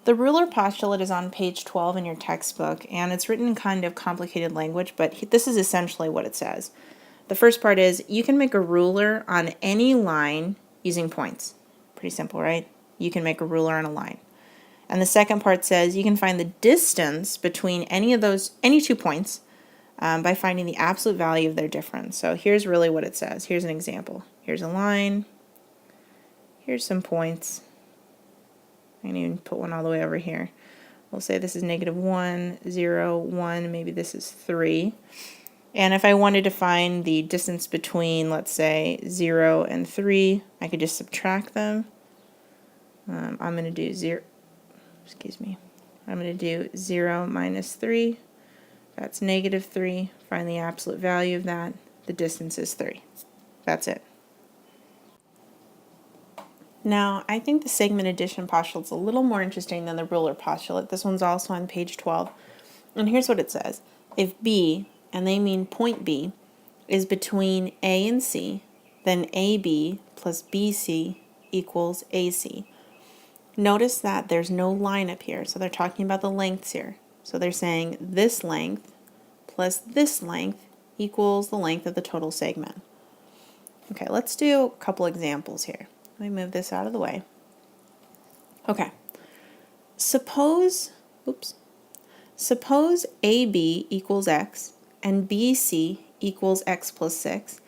The ruler postulate is on page 12 in your textbook, and it's written in kind of complicated language, but this is essentially what it says. The first part is you can make a ruler on any line using points. Pretty simple, right? You can make a ruler on a line. And the second part says you can find the distance between any 2 points by finding the absolute value of their difference. So here's really what it says. Here's an example. Here's a line. Here's some points. I can even put one all the way over here. We'll say this is -1, 0, 1, maybe this is 3. And if I wanted to find the distance between, let's say, 0 and 3, I could just subtract them. I'm going to do 0, I'm going to do 0 minus 3. That's -3. Find the absolute value of that. The distance is 3. That's it. Now, I think the segment addition postulate is a little more interesting than the ruler postulate. This one's also on page 12. And here's what it says. If B, and they mean point B, is between A and C, then AB plus BC equals AC. Notice that there's no line up here, so they're talking about the lengths here. So they're saying this length plus this length equals the length of the total segment. Okay, let's do a couple examples here. Let me move this out of the way. Okay, suppose AB equals x and BC equals x plus 6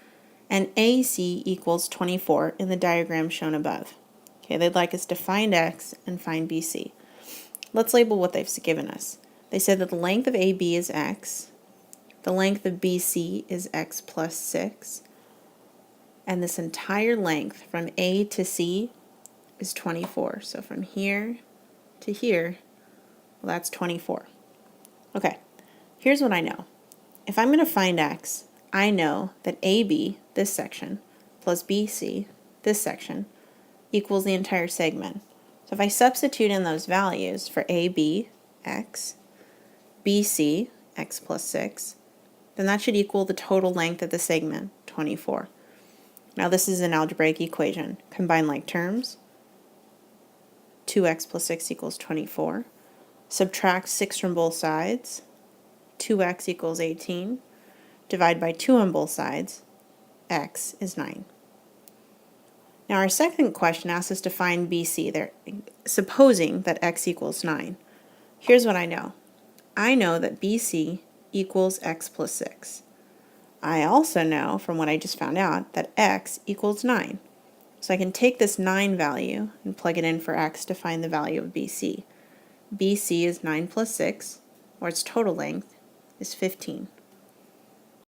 and AC equals 24 in the diagram shown above. Okay, they'd like us to find x and find BC. Let's label what they've given us. They said that the length of AB is x, the length of BC is x plus 6, and this entire length from A to C is 24. So from here to here, well, that's 24. Okay, here's what I know. If I'm going to find x, I know that AB, this section, plus BC, this section, equals the entire segment. So if I substitute in those values for AB, x, BC, x plus 6, then that should equal the total length of the segment, 24. Now this is an algebraic equation. Combine like terms. 2x plus 6 equals 24. Subtract 6 from both sides. 2x equals 18. Divide by 2 on both sides. X is 9. Now our second question asks us to find BC, there, supposing that x equals 9. Here's what I know. I know that BC equals x plus 6. I also know, from what I just found out, that x equals 9. So I can take this 9 value and plug it in for x to find the value of BC. BC is 9 plus 6, or its total length, is 15.